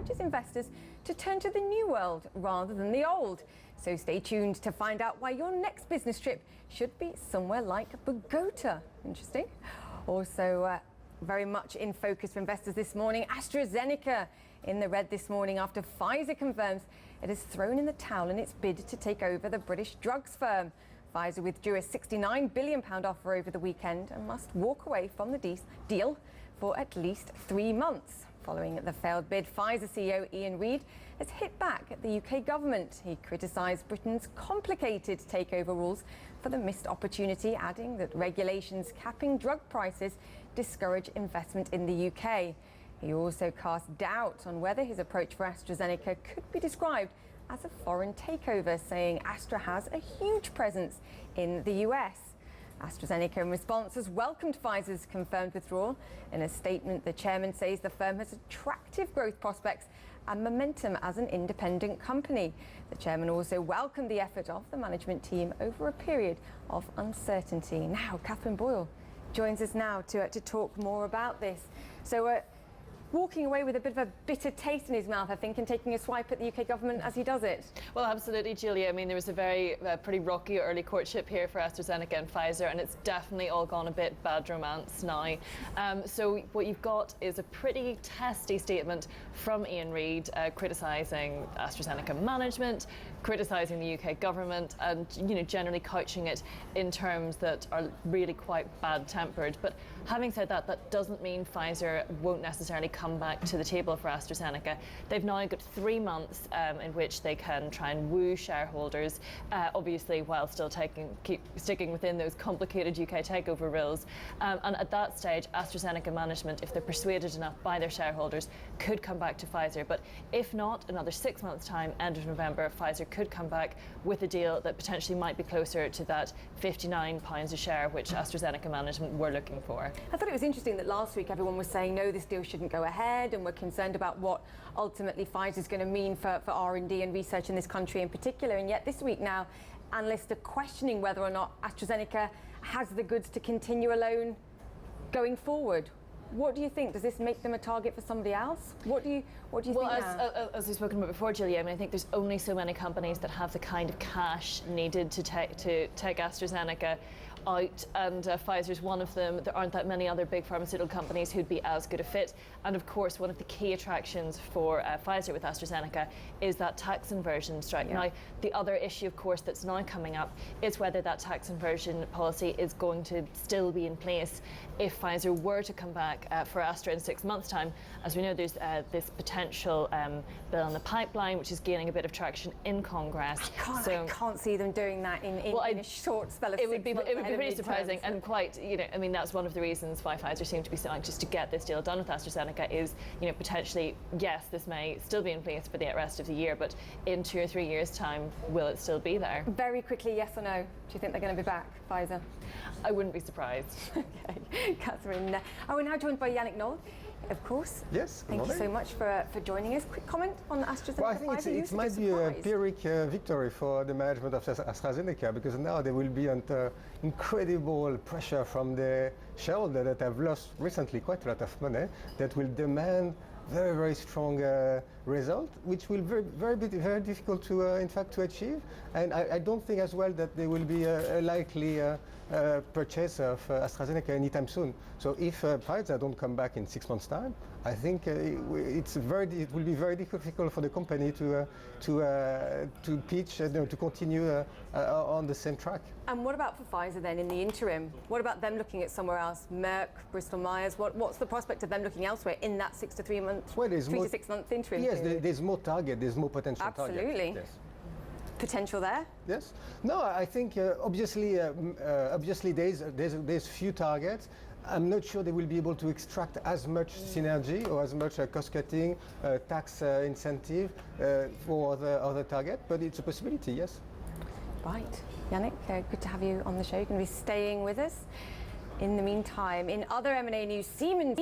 encourages investors to turn to the new world rather than the old. So stay tuned to find out why your next business trip should be somewhere like Bogota. Interesting. Also, very much in focus for investors this morning, AstraZeneca in the red this morning after Pfizer confirms it has thrown in the towel in its bid to take over the British drugs firm. Pfizer withdrew a £69 billion offer over the weekend and must walk away from the deal for at least 3 months. Following the failed bid, Pfizer CEO Ian Reid has hit back at the UK government. He criticised Britain's complicated takeover rules for the missed opportunity, adding that regulations capping drug prices discourage investment in the UK. He also cast doubt on whether his approach for AstraZeneca could be described as a foreign takeover, saying Astra has a huge presence in the US. AstraZeneca, in response, has welcomed Pfizer's confirmed withdrawal. In a statement, the chairman says the firm has attractive growth prospects and momentum as an independent company. The chairman also welcomed the effort of the management team over a period of uncertainty. Now, Catherine Boyle joins us now to talk more about this. So, walking away with a bit of a bitter taste in his mouth, I think, and taking a swipe at the UK government as he does it. Well, absolutely, Julia. I mean, there was a pretty rocky early courtship here for AstraZeneca and Pfizer, and it's definitely all gone a bit bad romance now. So what you've got is a pretty testy statement from Ian Reid criticising AstraZeneca management, criticising the UK government, and generally couching it in terms that are really quite bad-tempered. But having said that, that doesn't mean Pfizer won't necessarily come back to the table for AstraZeneca. They've now got 3 months in which they can try and woo shareholders, obviously while still keep sticking within those complicated UK takeover rules. And at that stage, AstraZeneca management, if they're persuaded enough by their shareholders, could come back to Pfizer. But if not, another 6 months' time, end of November, Pfizer could come back with a deal that potentially might be closer to that £59 a share, which AstraZeneca management were looking for. I thought it was interesting that last week everyone was saying, no, this deal shouldn't go ahead, and we're concerned about what ultimately Pfizer is going to mean for R&D and research in this country in particular. And yet this week now, analysts are questioning whether or not AstraZeneca has the goods to continue alone going forward. What do you think? Does this make them a target for somebody else? What do you think now? As we've spoken about before, Julia, I mean, I think there's only so many companies that have the kind of cash needed to take AstraZeneca out, and Pfizer's one of them. There aren't that many other big pharmaceutical companies who'd be as good a fit. And of course, one of the key attractions for Pfizer with AstraZeneca is that tax inversion strike. Yeah. Now, the other issue, of course, that's now coming up is whether that tax inversion policy is going to still be in place if Pfizer were to come back for Astra in 6 months' time. As we know, there's this potential bill in the pipeline, which is gaining a bit of traction in Congress. I can't see them doing that in a short spell of 6 months. It would be pretty surprising, and quite, I mean, that's one of the reasons why Pfizer seem to be so anxious to get this deal done with AstraZeneca is, potentially, yes, this may still be in place for the rest of the year, but in 2 or 3 years' time, will it still be there? Very quickly, yes or no? Do you think they're going to be back, Pfizer? I wouldn't be surprised. Okay, Catherine. We're now joined by Yannick Naud, of course. Yes. Thank you so much for joining us. Quick comment on AstraZeneca. Well, I think it might be a Pyrrhic victory for the management of AstraZeneca, because now they will be under incredible pressure from the shareholder that have lost recently quite a lot of money, that will demand very, very strong result, which will be very difficult to, in fact, to achieve. And I don't think as well that there will be a likely purchase of AstraZeneca anytime soon. So if Pfizer don't come back in 6 months' time, I think it will be very difficult for the company to pitch, to continue on the same track. And what about for Pfizer then in the interim? What about them looking at somewhere else? Merck, Bristol Myers. What's the prospect of them looking elsewhere in that 3 to 6 month interim? Yes, there's more target. There's more potential. Absolutely. Target. Yes. Potential there? Yes. No, I think obviously there's few targets. I'm not sure they will be able to extract as much synergy or as much cost cutting, tax incentive for the other target, but it's a possibility. Yes. Right. Yannick, good to have you on the show. You're going to be staying with us. In the meantime, in other M&A news, Siemens